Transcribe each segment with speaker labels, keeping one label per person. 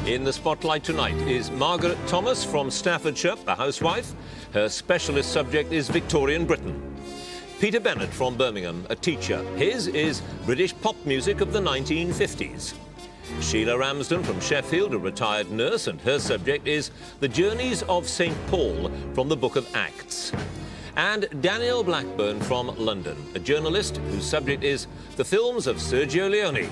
Speaker 1: In the spotlight tonight is Margaret Thomas from Staffordshire, a housewife. Her specialist subject is Victorian Britain. Peter Bennett from Birmingham, a teacher. His is British pop music of the 1950s. Sheila Ramsden from Sheffield, a retired nurse, and her subject is the journeys of St. Paul from the Book of Acts. And Daniel Blackburn from London, a journalist whose subject is the films of Sergio Leone.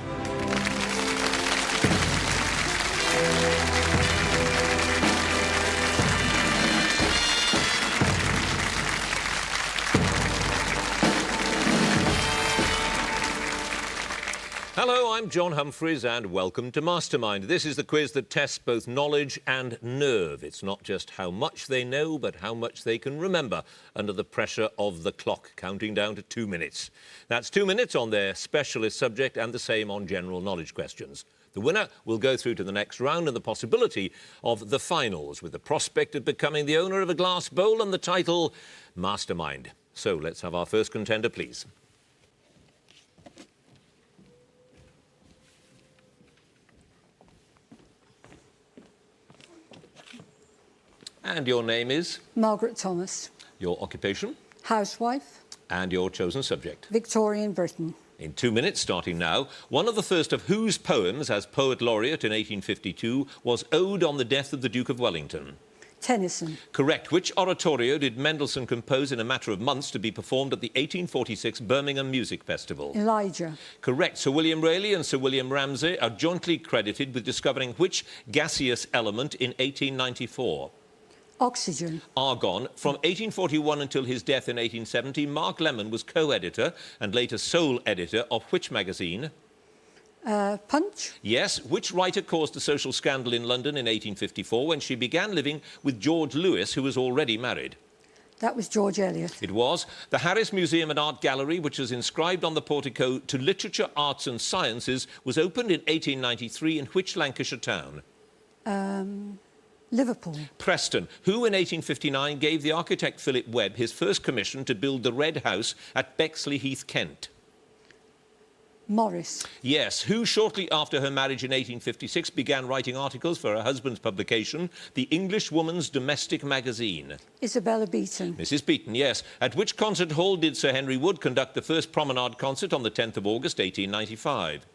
Speaker 1: Hello, I'm John Humphreys and welcome to Mastermind. This is the quiz that tests both knowledge and nerve. It's not just how much they know, but how much they can remember under the pressure of the clock, counting down to 2 minutes. That's 2 minutes on their specialist subject and the same on general knowledge questions. The winner will go through to the next round and the possibility of the finals, with the prospect of becoming the owner of a glass bowl and the title Mastermind. So let's have our first contender, please. And your name is?
Speaker 2: Margaret Thomas.
Speaker 1: Your occupation?
Speaker 2: Housewife.
Speaker 1: And your chosen subject?
Speaker 2: Victorian Britain.
Speaker 1: In 2 minutes, starting now, one of the first of whose poems as Poet Laureate in 1852 was Ode on the Death of the Duke of Wellington?
Speaker 2: Tennyson.
Speaker 1: Correct. Which oratorio did Mendelssohn compose in a matter of months to be performed at the 1846 Birmingham Music Festival?
Speaker 2: Elijah.
Speaker 1: Correct. Sir William Rayleigh and Sir William Ramsay are jointly credited with discovering which gaseous element in 1894?
Speaker 2: Oxygen.
Speaker 1: Argon. From 1841 until his death in 1870, Mark Lemon was co-editor and later sole editor of which magazine?
Speaker 2: Punch.
Speaker 1: Yes. Which writer caused a social scandal in London in 1854 when she began living with George Lewis, who was already married?
Speaker 2: That was George Eliot.
Speaker 1: It was. The Harris Museum and Art Gallery, which was inscribed on the portico to Literature, Arts and Sciences, was opened in 1893 in which Lancashire town?
Speaker 2: Liverpool.
Speaker 1: Preston, who in 1859 gave the architect Philip Webb his first commission to build the Red House at Bexley Heath, Kent?
Speaker 2: Morris.
Speaker 1: Yes. Who shortly after her marriage in 1856 began writing articles for her husband's publication, the English Woman's Domestic Magazine?
Speaker 2: Isabella Beeton.
Speaker 1: Mrs. Beeton, yes. At which concert hall did Sir Henry Wood conduct the first promenade concert on the 10th of August 1895?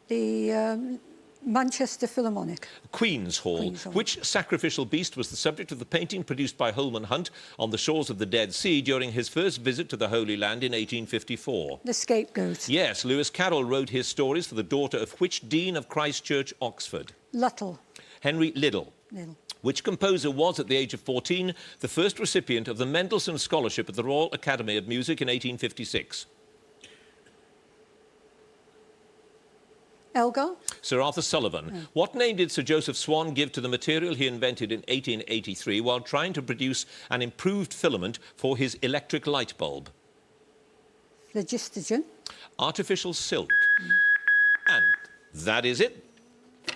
Speaker 2: The Manchester Philharmonic.
Speaker 1: Queen's Hall.
Speaker 2: Queen's Hall.
Speaker 1: Which sacrificial beast was the subject of the painting produced by Holman Hunt on the shores of the Dead Sea during his first visit to the Holy Land in 1854?
Speaker 2: The Scapegoat.
Speaker 1: Yes. Lewis Carroll wrote his stories for the daughter of which Dean of Christ Church, Oxford?
Speaker 2: Luttle.
Speaker 1: Henry Liddell.
Speaker 2: Liddell.
Speaker 1: Which composer was, at the age of 14, the first recipient of the Mendelssohn Scholarship at the Royal Academy of Music in 1856?
Speaker 2: Elgar.
Speaker 1: Sir Arthur Sullivan. What name did Sir Joseph Swan give to the material he invented in 1883 while trying to produce an improved filament for his electric light bulb?
Speaker 2: Phlogistogen.
Speaker 1: Artificial silk. And that is it.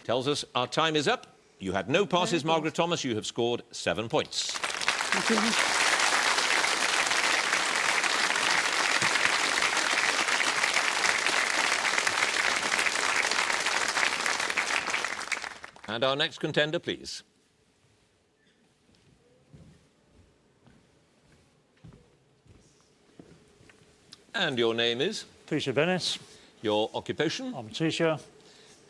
Speaker 1: Tells us our time is up. You had no passes, Margaret Thomas. You have scored 7 points.
Speaker 2: Thank you.
Speaker 1: And our next contender, please. And your name is?
Speaker 3: Peter Bennett.
Speaker 1: Your occupation?
Speaker 3: I'm a teacher.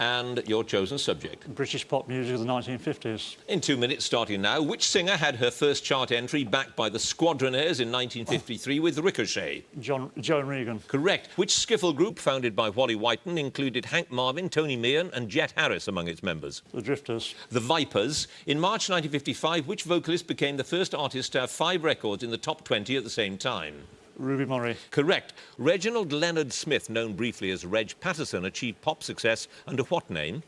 Speaker 1: And your chosen subject?
Speaker 3: British pop music of the 1950s.
Speaker 1: In 2 minutes, starting now, which singer had her first chart entry backed by the Squadronaires in 1953 with Ricochet?
Speaker 3: Joan Regan.
Speaker 1: Correct. Which skiffle group, founded by Wally Whiten, included Hank Marvin, Tony Meehan and Jet Harris among its members?
Speaker 3: The Drifters.
Speaker 1: The Vipers. In March 1955, which vocalist became the first artist to have 5 records in the top 20 at the same time?
Speaker 3: Ruby Murray.
Speaker 1: Correct. Reginald Leonard Smith, known briefly as Reg Patterson, achieved pop success under what name?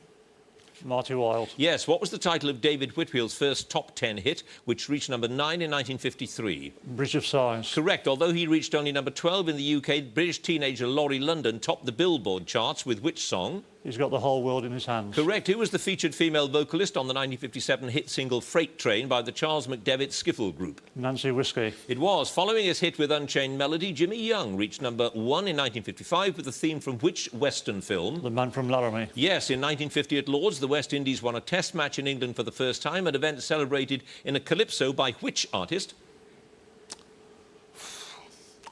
Speaker 3: Marty Wilde.
Speaker 1: Yes. What was the title of David Whitfield's first top 10 hit, which reached number 9 in 1953?
Speaker 3: Bridge of Sighs.
Speaker 1: Correct. Although he reached only number 12 in the UK, British teenager Laurie London topped the Billboard charts with which song?
Speaker 3: He's got the whole world in his hands.
Speaker 1: Correct. Who was the featured female vocalist on the 1957 hit single Freight Train by the Charles McDevitt Skiffle Group?
Speaker 3: Nancy Whiskey.
Speaker 1: It was. Following his hit with Unchained Melody, Jimmy Young reached number 1 in 1955 with the theme from which Western film?
Speaker 3: The Man from Laramie.
Speaker 1: Yes, in 1950 at Lord's, the West Indies won a test match in England for the first time, an event celebrated in a calypso by which artist?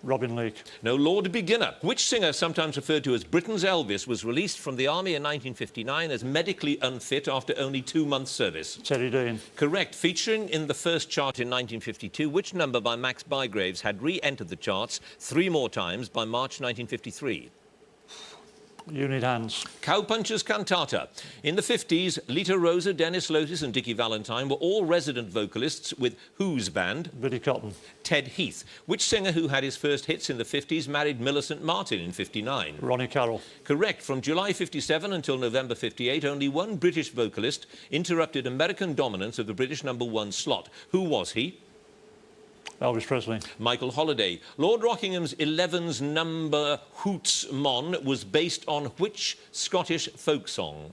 Speaker 3: Robin Leake.
Speaker 1: No, Lord Beginner. Which singer, sometimes referred to as Britain's Elvis, was released from the army in 1959 as medically unfit after only 2 months' service?
Speaker 3: Teddy Dean.
Speaker 1: Correct. Featuring in the first chart in 1952, which number by Max Bygraves had re-entered the charts 3 more times by March 1953?
Speaker 3: You Need Hands.
Speaker 1: Cowpunchers Cantata. In the 50s, Lita Rosa, Dennis Lotis and Dickie Valentine were all resident vocalists with whose band?
Speaker 3: Billy Cotton.
Speaker 1: Ted Heath. Which singer who had his first hits in the 50s married Millicent Martin in 59?
Speaker 3: Ronnie Carroll.
Speaker 1: Correct. From July 57 until November 58, only one British vocalist interrupted American dominance of the British #1 slot. Who was he?
Speaker 3: Elvis Presley.
Speaker 1: Michael Holiday. Lord Rockingham's 11's number Hoots Mon was based on which Scottish folk song?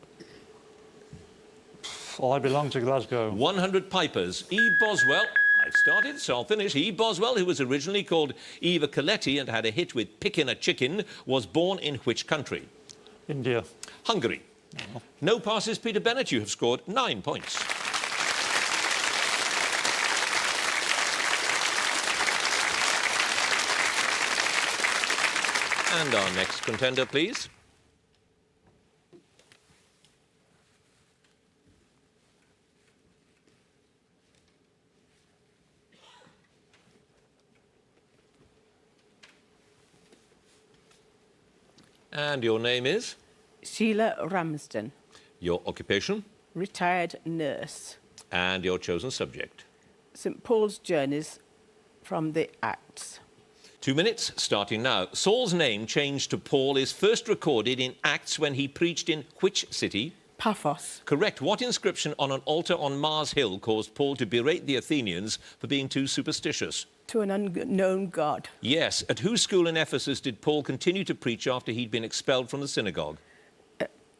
Speaker 3: I Belong to Glasgow.
Speaker 1: 100 Pipers. E. Boswell. I've started, so I'll finish. E. Boswell, who was originally called Eva Coletti and had a hit with Pickin' a Chicken, was born in which country?
Speaker 3: India.
Speaker 1: Hungary. No passes, Peter Bennett. You have scored 9 points. And our next contender, please. And your name is?
Speaker 4: Sheila Ramsden,
Speaker 1: Your occupation?
Speaker 4: retired nurse.
Speaker 1: And your chosen subject?
Speaker 4: St Paul's Journeys from the Acts.
Speaker 1: 2 minutes, starting now. Saul's name changed to Paul is first recorded in Acts when he preached in which city?
Speaker 4: Paphos,
Speaker 1: Correct. What inscription on an altar on Mars Hill caused Paul to berate the Athenians for being too superstitious?
Speaker 4: to an unknown God.
Speaker 1: Yes. At whose school in Ephesus did Paul continue to preach after he'd been expelled from the synagogue?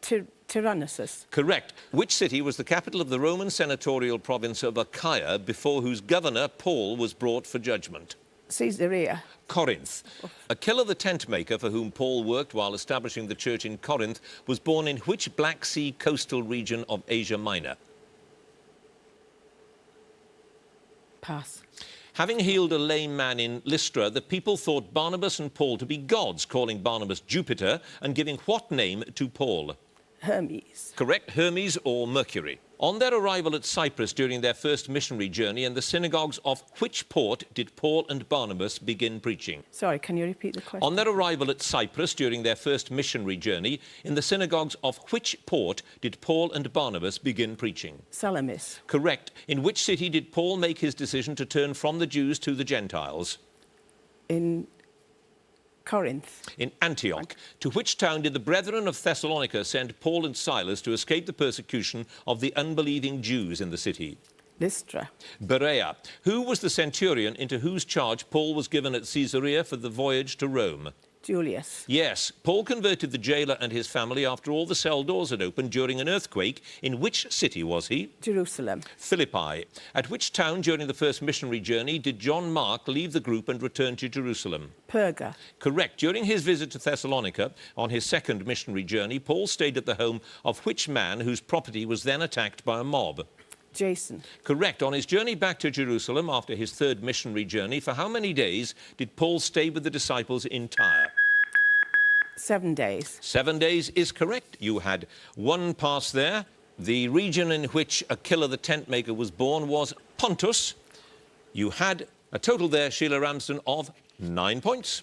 Speaker 4: Tyrannosus,
Speaker 1: Correct. Which city was the capital of the Roman senatorial province of Achaia, before whose governor Paul was brought for judgment?
Speaker 4: Caesarea,
Speaker 1: Corinth. Aquila the tent maker, for whom Paul worked while establishing the church in Corinth, was born in which Black Sea coastal region of Asia Minor?
Speaker 4: pass.
Speaker 1: Having healed a lame man in Lystra, the people thought Barnabas and Paul to be gods, calling Barnabas Jupiter and giving what name to Paul?
Speaker 4: Hermes,
Speaker 1: Correct. Hermes or Mercury. On their arrival at Cyprus during their first missionary journey, in the synagogues of which port did Paul and Barnabas begin preaching?
Speaker 4: Sorry, can you repeat the question?
Speaker 1: On their arrival at Cyprus during their first missionary journey, in the synagogues of which port did Paul and Barnabas begin preaching?
Speaker 4: Salamis,
Speaker 1: Correct. In which city did Paul make his decision to turn from the Jews to the Gentiles?
Speaker 4: in Corinth,
Speaker 1: In Antioch. To which town did the brethren of Thessalonica send Paul and Silas to escape the persecution of the unbelieving Jews in the city?
Speaker 4: Lystra,
Speaker 1: Berea. Who was the centurion into whose charge Paul was given at Caesarea for the voyage to Rome?
Speaker 4: Julius,
Speaker 1: Yes, Paul converted the jailer and his family after all the cell doors had opened during an earthquake. In which city was he?
Speaker 4: Jerusalem,
Speaker 1: Philippi. At which town during the first missionary journey did John Mark leave the group and return to Jerusalem?
Speaker 4: Perga,
Speaker 1: Correct. During his visit to Thessalonica on his second missionary journey, Paul stayed at the home of which man whose property was then attacked by a mob?
Speaker 4: Jason,
Speaker 1: Correct. On his journey back to Jerusalem after his third missionary journey, for how many days did Paul stay with the disciples in Tyre?
Speaker 4: 7 days.
Speaker 1: 7 days is correct. You had 1 pass there. The region in which Aquila the tent maker was born was Pontus. You had a total there, Sheila Ramsden, of 9 points.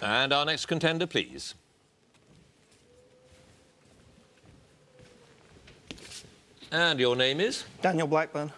Speaker 1: And our next contender, please. And your name is?
Speaker 5: Daniel Blackburn,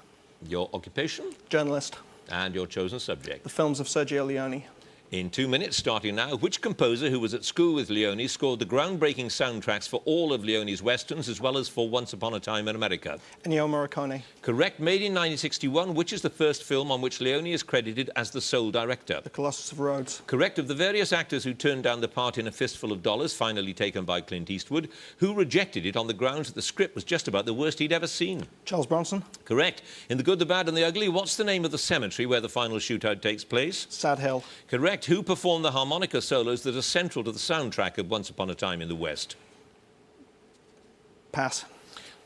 Speaker 1: Your occupation?
Speaker 5: journalist.
Speaker 1: And your chosen subject?
Speaker 5: The films of Sergio Leone.
Speaker 1: In 2 minutes, starting now, which composer who was at school with Leone scored the groundbreaking soundtracks for all of Leone's westerns as well as for Once Upon a Time in America?
Speaker 5: Ennio Morricone.
Speaker 1: Correct. Made in 1961, which is the first film on which Leone is credited as the sole director?
Speaker 5: The Colossus of Rhodes.
Speaker 1: Correct. Of the various actors who turned down the part in A Fistful of Dollars, finally taken by Clint Eastwood, who rejected it on the grounds that the script was just about the worst he'd ever seen?
Speaker 5: Charles Bronson.
Speaker 1: Correct. In The Good, the Bad and the Ugly, what's the name of the cemetery where the final shootout takes place?
Speaker 5: Sad Hill.
Speaker 1: Correct. Who performed the harmonica solos that are central to the soundtrack of Once Upon a Time in the West?
Speaker 5: Pass.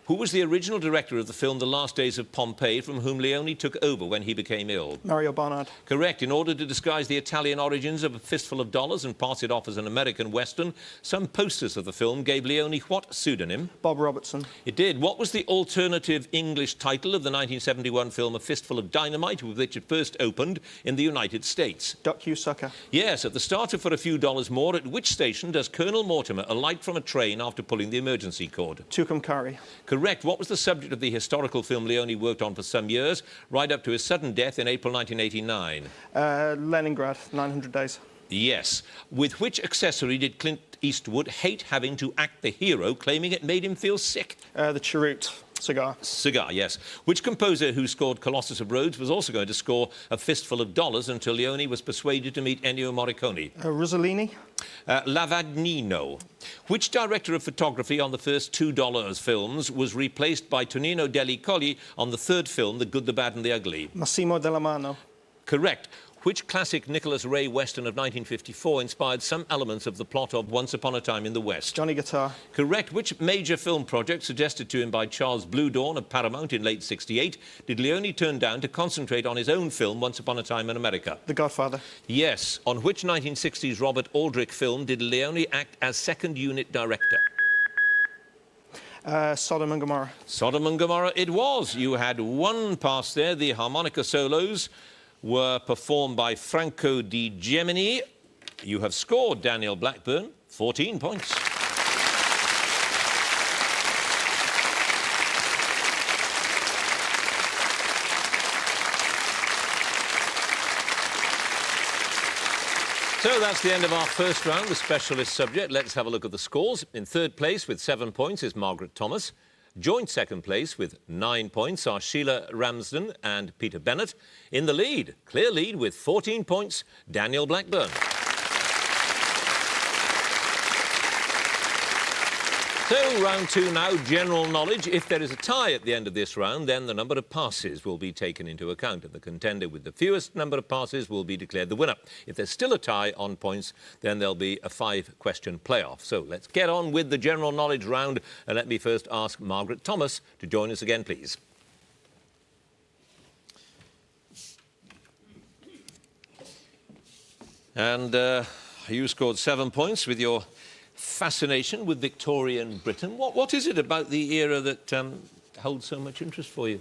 Speaker 1: Who was the original director of the film The Last Days of Pompeii, from whom Leone took over when he became ill?
Speaker 5: Mario Barnard.
Speaker 1: Correct. In order to disguise the Italian origins of A Fistful of Dollars and pass it off as an American Western, some posters of the film gave Leone what pseudonym?
Speaker 5: Bob Robertson.
Speaker 1: It did. What was the alternative English title of the 1971 film A Fistful of Dynamite, with which it first opened in the United States?
Speaker 5: Duck You Sucker.
Speaker 1: Yes, at the start of For a Few Dollars More, at which station does Colonel Mortimer alight from a train after pulling the emergency cord?
Speaker 5: Tucumcari.
Speaker 1: Correct. What was the subject of the historical film Leone worked on for some years, right up to his sudden death in April 1989?
Speaker 5: Leningrad. 900 Days.
Speaker 1: Yes. With which accessory did Clint Eastwood hate having to act the hero, claiming it made him feel sick?
Speaker 5: The Cheroot. Cigar.
Speaker 1: Cigar, yes. Which composer who scored Colossus of Rhodes was also going to score A Fistful of Dollars until Leone was persuaded to meet Ennio Morricone?
Speaker 5: Rossellini.
Speaker 1: Lavagnino. Which director of photography on the first $2 films was replaced by Tonino Delli Colli on the third film, The Good, the Bad and the Ugly?
Speaker 5: Massimo Della Mano.
Speaker 1: Correct. Which classic Nicholas Ray Western of 1954 inspired some elements of the plot of Once Upon a Time in the West?
Speaker 5: Johnny Guitar.
Speaker 1: Correct. Which major film project suggested to him by Charles Bluedorn of Paramount in late '68 did Leone turn down to concentrate on his own film Once Upon a Time in America?
Speaker 5: The Godfather.
Speaker 1: Yes. On which 1960s Robert Aldrich film did Leone act as second unit director?
Speaker 5: Sodom and Gomorrah.
Speaker 1: Sodom and Gomorrah it was. You had one pass there. The harmonica solos were performed by Franco Di Gemini. You have scored, Daniel Blackburn, 14 points. So that's the end of our first round, the specialist subject. Let's have a look at the scores. In third place with 7 points is Margaret Thomas. Joint second place with 9 points are Sheila Ramsden and Peter Bennett. In the lead, clear lead with 14 points, Daniel Blackburn. So, round two now, general knowledge. If there is a tie at the end of this round, then the number of passes will be taken into account, and the contender with the fewest number of passes will be declared the winner. If there's still a tie on points, then there'll be a 5-question playoff. So let's get on with the general knowledge round, and let me first ask Margaret Thomas to join us again, please. And you scored 7 points with your fascination with Victorian Britain. What is it about the era that holds so much interest for you?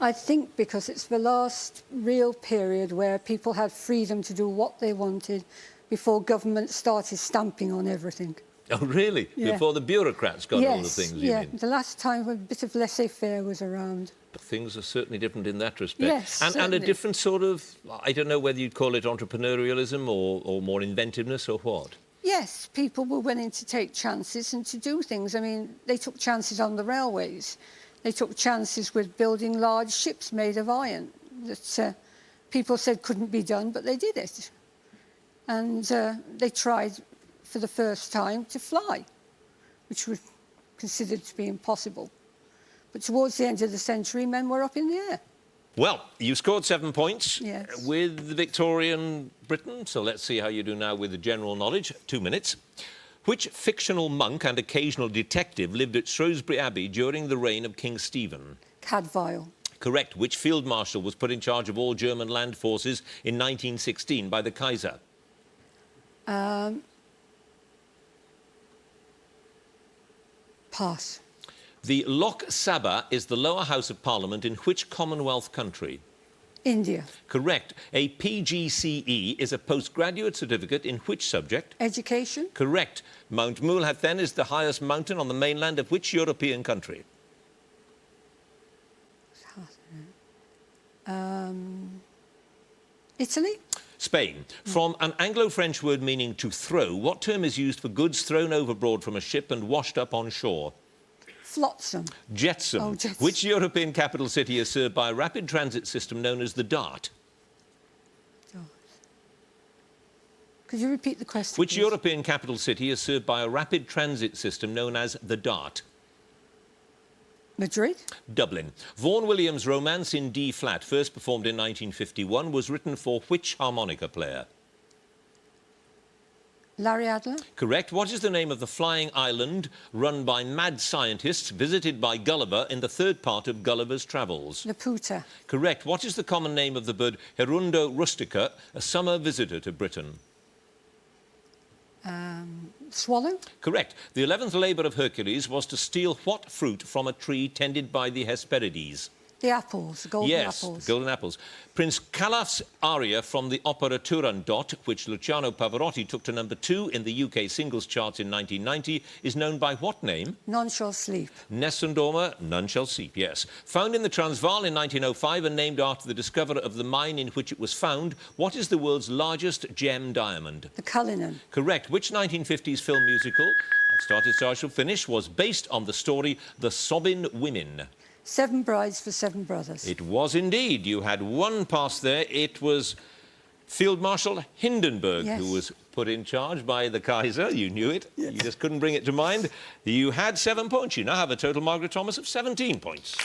Speaker 2: I think because it's the last real period where people had freedom to do what they wanted before government started stamping on everything.
Speaker 1: Oh, really?
Speaker 2: Yeah.
Speaker 1: Before the bureaucrats got all the things, you mean?
Speaker 2: The last time a bit of laissez-faire was around.
Speaker 1: Things are certainly different in that respect.
Speaker 2: Yes,
Speaker 1: and a
Speaker 2: certainly.
Speaker 1: different sort of, I don't know whether you'd call it entrepreneurialism or more inventiveness or what.
Speaker 2: Yes, people were willing to take chances and to do things. I mean, they took chances on the railways. They took chances with building large ships made of iron that people said couldn't be done, but they did it. And they tried for the first time to fly, which was considered to be impossible. But towards the end of the century, men were up in the air.
Speaker 1: Well, you scored 7 points
Speaker 2: Yes.
Speaker 1: with Victorian Britain, so let's see how you do now with the general knowledge. 2 minutes. Which fictional monk and occasional detective lived at Shrewsbury Abbey during the reign of King Stephen?
Speaker 2: Cadfael.
Speaker 1: Correct. Which field marshal was put in charge of all German land forces in 1916 by the Kaiser?
Speaker 2: Pass.
Speaker 1: The Lok Sabha is the lower house of parliament in which Commonwealth country?
Speaker 2: India.
Speaker 1: Correct. A PGCE is a postgraduate certificate in which subject?
Speaker 2: Education.
Speaker 1: Correct. Mount Mulhathen is the highest mountain on the mainland of which European country?
Speaker 2: Italy.
Speaker 1: Spain. From an Anglo-French word meaning to throw, what term is used for goods thrown overboard from a ship and washed up on shore?
Speaker 2: Flotsam.
Speaker 1: Jetsam.
Speaker 2: Oh, jetsam.
Speaker 1: Which European capital city is served by a rapid transit system known as the DART?
Speaker 2: Could you repeat the question,
Speaker 1: Which
Speaker 2: please?
Speaker 1: European capital city is served by a rapid transit system known as the DART?
Speaker 2: Madrid.
Speaker 1: Dublin. Vaughan Williams' Romance in D flat, first performed in 1951, was written for which harmonica player?
Speaker 2: Larry Adler.
Speaker 1: Correct. What is the name of the flying island run by mad scientists visited by Gulliver in the third part of Gulliver's Travels?
Speaker 2: Laputa.
Speaker 1: Correct. What is the common name of the bird Hirundo rustica, a summer visitor to Britain?
Speaker 2: Swallow.
Speaker 1: Correct. The 11th labour of Hercules was to steal what fruit from a tree tended by the Hesperides?
Speaker 2: The apples, the golden
Speaker 1: Yes,
Speaker 2: apples.
Speaker 1: golden apples. Prince Calaf's aria from the opera Turandot, which Luciano Pavarotti took to #2 in the UK singles charts in 1990, is known by what name?
Speaker 2: None shall sleep.
Speaker 1: Nessun Dorma, None Shall Sleep, yes. Found in the Transvaal in 1905 and named after the discoverer of the mine in which it was found, what is the world's largest gem diamond?
Speaker 2: The Cullinan.
Speaker 1: Correct. Which 1950s film musical, I've started so I shall finish, was based on the story The Sobbin' Women?
Speaker 2: 7 Brides for 7 Brothers.
Speaker 1: It was indeed. You had one pass there. It was Field Marshal Hindenburg
Speaker 2: Yes.
Speaker 1: who was put in charge by the Kaiser. You knew it. You just couldn't bring it to mind. You had 7 points. You now have a total, Margaret Thomas, of 17 points.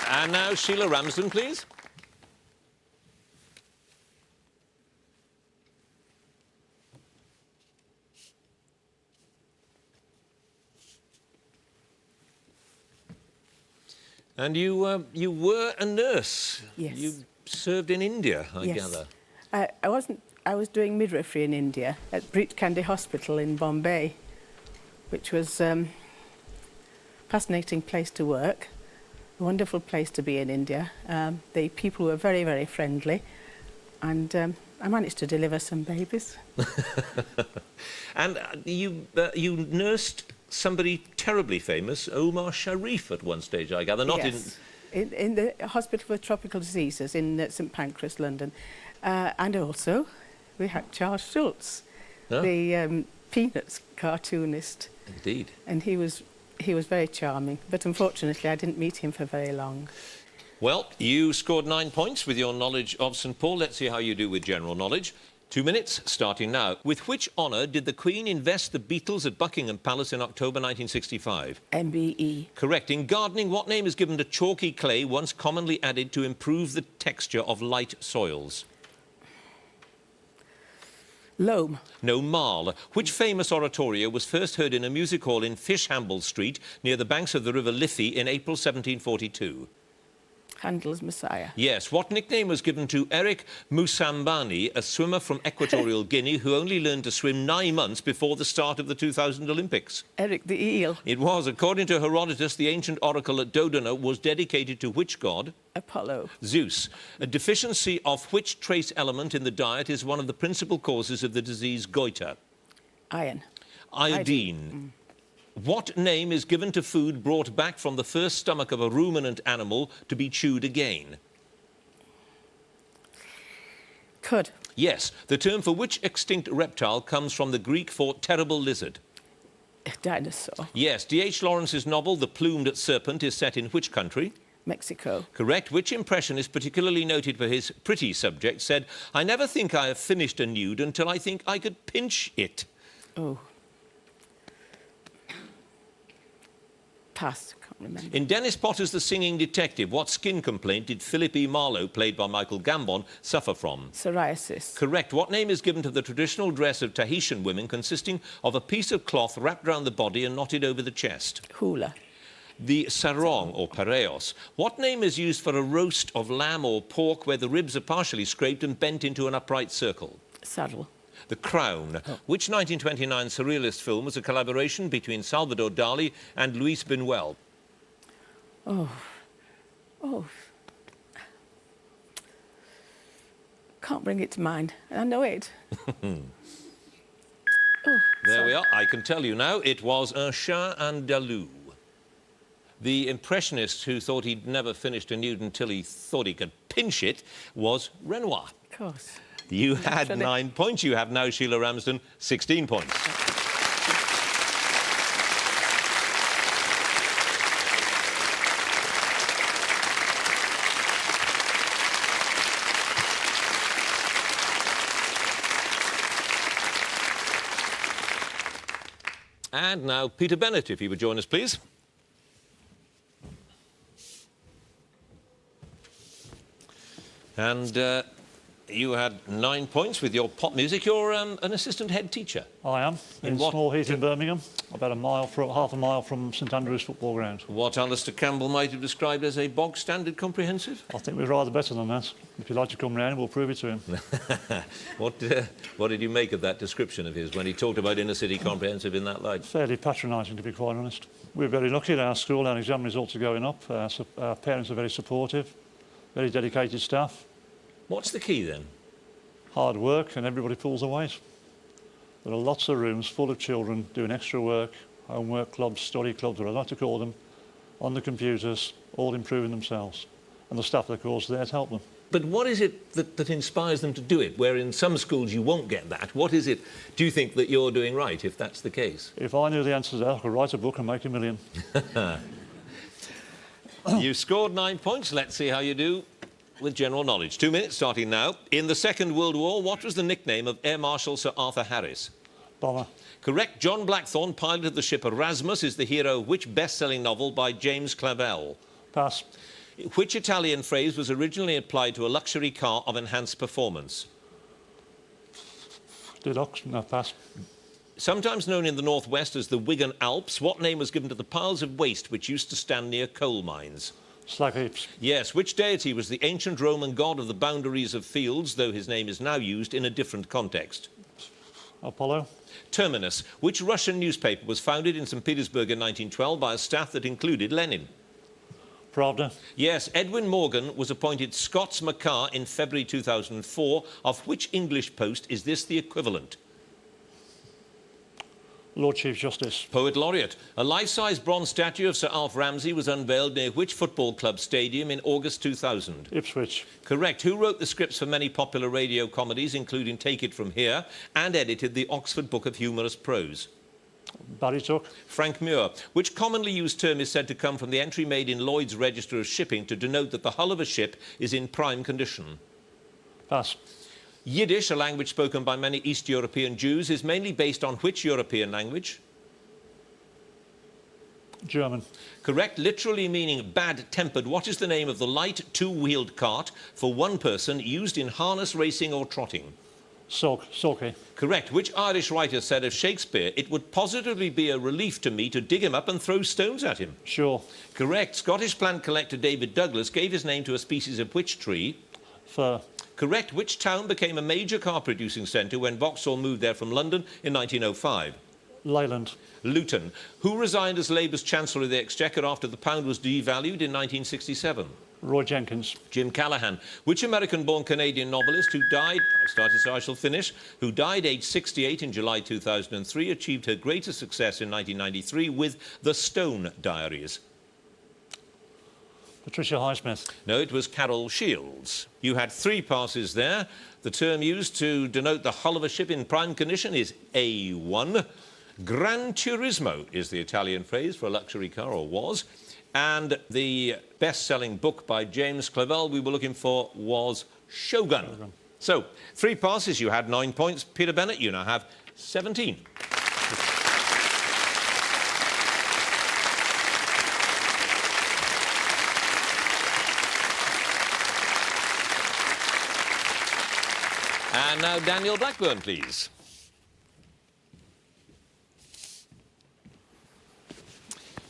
Speaker 1: And now Sheila Ramsden, please. And you were a nurse.
Speaker 4: Yes.
Speaker 1: You served in India, I
Speaker 4: Yes.
Speaker 1: gather.
Speaker 4: I wasn't. I was doing midwifery in India at Breach Candy Hospital in Bombay, which was fascinating place to work, a wonderful place to be in India. The people were very, very friendly, and I managed to deliver some babies.
Speaker 1: And you nursed somebody terribly famous, Omar Sharif, at one stage, I gather. Not
Speaker 4: Yes. In the Hospital for Tropical Diseases in St Pancras, London. And also, we had Charles Schulz,
Speaker 1: Oh.
Speaker 4: the Peanuts cartoonist.
Speaker 1: Indeed.
Speaker 4: And he was very charming, but unfortunately I didn't meet him for very long.
Speaker 1: Well, you scored 9 points with your knowledge of St Paul. Let's see how you do with general knowledge. 2 minutes, starting now. With which honour did the Queen invest the Beatles at Buckingham Palace in October 1965?
Speaker 4: MBE.
Speaker 1: Correct. In gardening, what name is given to chalky clay once commonly added to improve the texture of light soils?
Speaker 4: Loam.
Speaker 1: No, marl. Which famous oratorio was first heard in a music hall in Fishamble Street near the banks of the River Liffey in April 1742?
Speaker 4: Handel's Messiah.
Speaker 1: Yes. What nickname was given to Eric Musambani, a swimmer from Equatorial Guinea who only learned to swim 9 months before the start of the 2000 Olympics?
Speaker 4: Eric the Eel.
Speaker 1: It was. According to Herodotus, the ancient oracle at Dodona was dedicated to which god?
Speaker 4: Apollo.
Speaker 1: Zeus. A deficiency of which trace element in the diet is one of the principal causes of the disease goiter?
Speaker 4: Iron.
Speaker 1: Iodine. What name is given to food brought back from the first stomach of a ruminant animal to be chewed again?
Speaker 4: Cud.
Speaker 1: Yes. The term for which extinct reptile comes from the Greek for terrible lizard?
Speaker 4: Dinosaur.
Speaker 1: Yes. D.H. Lawrence's novel The Plumed Serpent is set in which country?
Speaker 4: Mexico.
Speaker 1: Correct. Which impressionist, particularly noted for his pretty subject, said, "I never think I have finished a nude until I think I could pinch it"?
Speaker 4: Oh. Pass. Can't remember.
Speaker 1: In Dennis Potter's The Singing Detective, what skin complaint did Philip E. Marlowe, played by Michael Gambon, suffer from?
Speaker 4: Psoriasis.
Speaker 1: Correct. What name is given to the traditional dress of Tahitian women consisting of a piece of cloth wrapped round the body and knotted over the chest?
Speaker 4: Hula.
Speaker 1: The sarong, or pareos. What name is used for a roast of lamb or pork where the ribs are partially scraped and bent into an upright circle?
Speaker 4: Saddle.
Speaker 1: The Crown. Which 1929 surrealist film was a collaboration between Salvador Dali and Luis Buñuel?
Speaker 4: Oh. Can't bring it to mind. I know it.
Speaker 1: There we are. I can tell you now. It was Un Chien Andalou. The impressionist who thought he'd never finished a nude until he thought he could pinch it was Renoir.
Speaker 4: Of course.
Speaker 1: You had
Speaker 4: Naturally.
Speaker 1: 9 points. You have now, Sheila Ramsden, 16 points. And now, Peter Bennett, if you would join us, please. And you had 9 points with your pop music. You're an assistant head teacher.
Speaker 3: I am.
Speaker 1: In
Speaker 3: In
Speaker 1: what-
Speaker 3: Small Heath in Birmingham, about half a mile from St Andrew's football ground.
Speaker 1: What Alistair Campbell might have described as a bog-standard comprehensive.
Speaker 3: I think we're rather better than that. If you'd like to come round, we'll prove it to him.
Speaker 1: What did you make of that description of his when he talked about inner-city comprehensive in that light?
Speaker 3: Fairly patronising, to be quite honest. We're very lucky at our school. Our exam results are going up. Our parents are very supportive, very dedicated staff.
Speaker 1: What's the key, then?
Speaker 3: Hard work, and everybody pulls their weight. There are lots of rooms full of children doing extra work, homework clubs, study clubs, what I like to call them, on the computers, all improving themselves. And the staff, of course, are there to help them.
Speaker 1: But what is it that inspires them to do it, where in some schools you won't get that? What is it, do you think, that you're doing right, if that's the case?
Speaker 3: If I knew the answer to that, I could write a book and make $1 million.
Speaker 1: You scored 9 points. Let's see how you do with general knowledge. 2 minutes starting now. In the Second World War, what was the nickname of Air Marshal Sir Arthur Harris?
Speaker 3: Bomber.
Speaker 1: Correct. John Blackthorne, pilot of the ship Erasmus, is the hero of which best-selling novel by James Clavell?
Speaker 3: Pass.
Speaker 1: Which Italian phrase was originally applied to a luxury car of enhanced performance?
Speaker 3: Deluxe. No, pass.
Speaker 1: Sometimes known in the northwest as the Wigan Alps, what name was given to the piles of waste which used to stand near coal mines?
Speaker 3: Slag heaps.
Speaker 1: Yes. Which deity was the ancient Roman god of the boundaries of fields, though his name is now used in a different context?
Speaker 3: Apollo.
Speaker 1: Terminus. Which Russian newspaper was founded in St. Petersburg in 1912 by a staff that included Lenin?
Speaker 3: Pravda.
Speaker 1: Yes. Edwin Morgan was appointed Scots Macar in February 2004. Of which English post is this the equivalent?
Speaker 3: Lord Chief Justice.
Speaker 1: Poet Laureate. A life-size bronze statue of Sir Alf Ramsey was unveiled near which football club stadium in August 2000?
Speaker 3: Ipswich.
Speaker 1: Correct. Who wrote the scripts for many popular radio comedies, including Take It From Here, and edited the Oxford Book of Humorous Prose?
Speaker 3: Barry Tuck.
Speaker 1: Frank Muir. Which commonly used term is said to come from the entry made in Lloyd's Register of Shipping to denote that the hull of a ship is in prime condition?
Speaker 3: Pass.
Speaker 1: Yiddish, a language spoken by many East European Jews, is mainly based on which European language?
Speaker 3: German.
Speaker 1: Correct. Literally meaning bad-tempered. What is the name of the light two-wheeled cart for one person used in harness racing or trotting?
Speaker 3: Sulky.
Speaker 1: Correct. Which Irish writer said of Shakespeare, it would positively be a relief to me to dig him up and throw stones at him?
Speaker 3: Sure.
Speaker 1: Correct. Scottish plant collector David Douglas gave his name to a species of which tree?
Speaker 3: Fur.
Speaker 1: Correct. Which town became a major car-producing centre when Vauxhall moved there from London in 1905?
Speaker 3: Leyland.
Speaker 1: Luton. Who resigned as Labour's Chancellor of the Exchequer after the pound was devalued in 1967?
Speaker 3: Roy Jenkins.
Speaker 1: Jim Callaghan. Which American-born Canadian novelist who died, I started so I shall finish, who died aged 68 in July 2003, achieved her greatest success in 1993 with The Stone Diaries?
Speaker 3: Patricia Highsmith.
Speaker 1: No, it was Carol Shields. You had 3 passes there. The term used to denote the hull of a ship in prime condition is A1. Gran Turismo is the Italian phrase for a luxury car, or was. And the best-selling book by James Clavell we were looking for was Shogun. So, 3 passes, you had 9 points. Peter Bennett, you now have 17. And now Daniel Blackburn, please.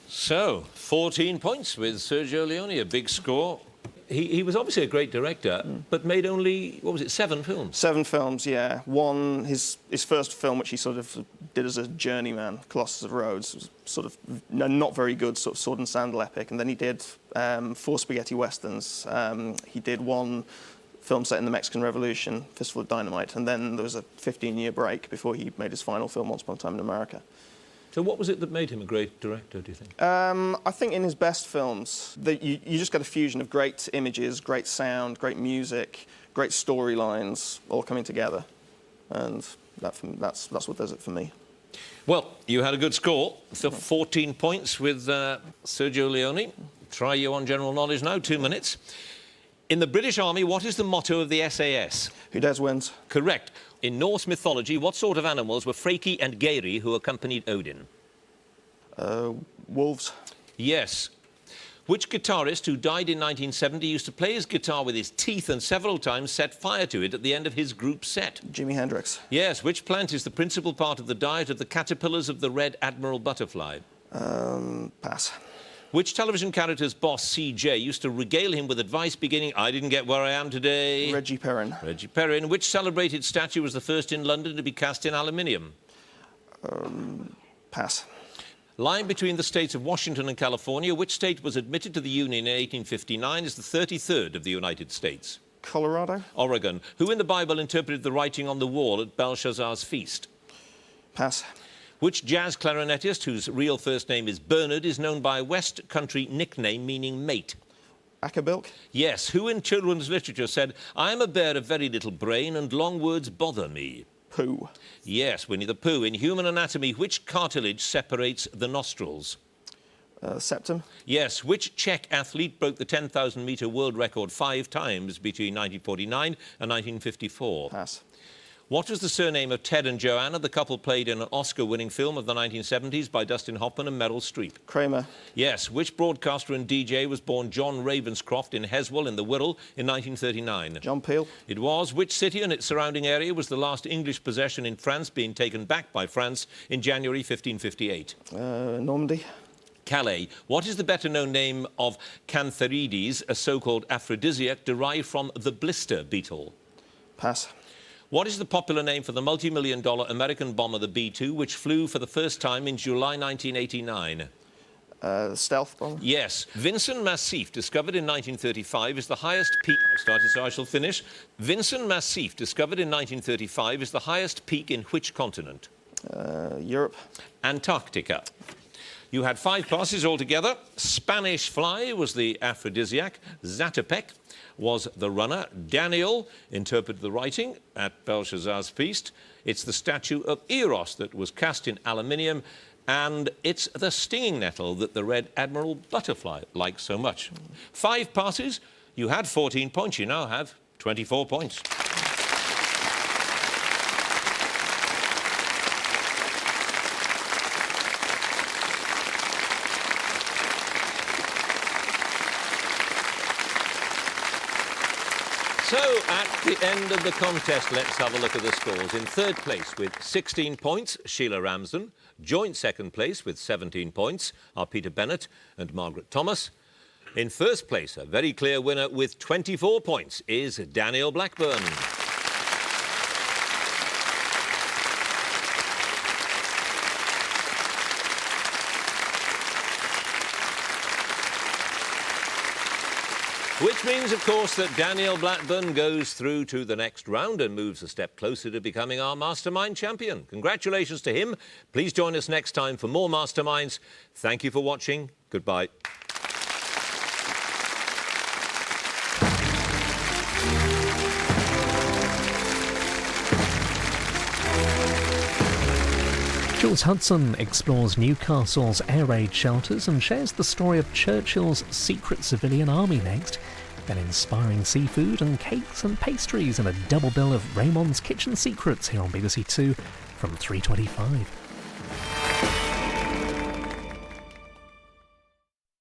Speaker 1: So, 14 points with Sergio Leone, a big score. He was obviously a great director, but made only, what was it, 7 films?
Speaker 5: 7 films, yeah. One, his first film, which he sort of did as a journeyman, Colossus of Rhodes, was sort of not very good, sort of sword and sandal epic. And then he did 4 spaghetti westerns. He did one film set in the Mexican Revolution, Fistful of Dynamite, and then there was a 15-year break before he made his final film, Once Upon a Time in America.
Speaker 1: So what was it that made him a great director, do you think?
Speaker 5: I think in his best films, you just get a fusion of great images, great sound, great music, great storylines, all coming together. And that's what does it for me.
Speaker 1: Well, you had a good score. So 14 points with Sergio Leone. Try you on general knowledge now, 2 minutes. In the British Army, what is the motto of the SAS?
Speaker 5: Who dares wins.
Speaker 1: Correct. In Norse mythology, what sort of animals were Freki and Geiri who accompanied Odin?
Speaker 5: Wolves.
Speaker 1: Yes. Which guitarist who died in 1970 used to play his guitar with his teeth and several times set fire to it at the end of his group set?
Speaker 5: Jimi Hendrix.
Speaker 1: Yes. Which plant is the principal part of the diet of the caterpillars of the red admiral butterfly?
Speaker 5: Pass.
Speaker 1: Which television character's boss, CJ, used to regale him with advice beginning, I didn't get where I am today?
Speaker 5: Reggie Perrin.
Speaker 1: Reggie Perrin. Which celebrated statue was the first in London to be cast in aluminium?
Speaker 5: Pass.
Speaker 1: Lying between the states of Washington and California, which state was admitted to the Union in 1859 as the 33rd of the United States?
Speaker 5: Colorado.
Speaker 1: Oregon. Who in the Bible interpreted the writing on the wall at Belshazzar's feast?
Speaker 5: Pass.
Speaker 1: Which jazz clarinetist, whose real first name is Bernard, is known by a West Country nickname meaning mate?
Speaker 5: Ackerbilk.
Speaker 1: Yes. Who in children's literature said, I am a bear of very little brain and long words bother me?
Speaker 5: Pooh.
Speaker 1: Yes, Winnie the Pooh. In human anatomy, which cartilage separates the nostrils?
Speaker 5: Septum.
Speaker 1: Yes. Which Czech athlete broke the 10,000-metre world record 5 times between 1949 and 1954?
Speaker 5: Pass.
Speaker 1: What was the surname of Ted and Joanna, the couple played in an Oscar-winning film of the 1970s by Dustin Hoffman and Meryl Streep?
Speaker 5: Kramer.
Speaker 1: Yes. Which broadcaster and DJ was born John Ravenscroft in Heswell in the Wirral in 1939?
Speaker 5: John Peel.
Speaker 1: It was. Which city and its surrounding area was the last English possession in France being taken back by France in January 1558?
Speaker 5: Normandy.
Speaker 1: Calais. What is the better-known name of Cantharides, a so-called aphrodisiac derived from the blister beetle?
Speaker 5: Pass.
Speaker 1: What is the popular name for the multi-million-dollar American bomber, the B-2, which flew for the first time in July 1989?
Speaker 5: Stealth bomber.
Speaker 1: Yes. Vincent Massif, discovered in 1935, is the highest peak... I started, so I shall finish. Vincent Massif, discovered in 1935, is the highest peak in which continent?
Speaker 5: Europe.
Speaker 1: Antarctica. You had 5 passes altogether. Spanish Fly was the aphrodisiac. Zatopek was the runner. Daniel interpreted the writing at Belshazzar's feast. It's the statue of Eros that was cast in aluminium. And it's the stinging nettle that the red admiral butterfly likes so much. 5 passes. You had 14 points. You now have 24 points. So, at the end of the contest, let's have a look at the scores. In third place with 16 points, Sheila Ramsden. Joint second place with 17 points are Peter Bennett and Margaret Thomas. In first place, a very clear winner with 24 points is Daniel Blackburn. Which means, of course, that Daniel Blackburn goes through to the next round and moves a step closer to becoming our Mastermind champion. Congratulations to him. Please join us next time for more Masterminds. Thank you for watching. Goodbye.
Speaker 6: Jules Hudson explores Newcastle's air raid shelters and shares the story of Churchill's secret civilian army next. Then inspiring seafood and cakes and pastries and a double bill of Raymond's kitchen secrets here on BBC Two from 3:25.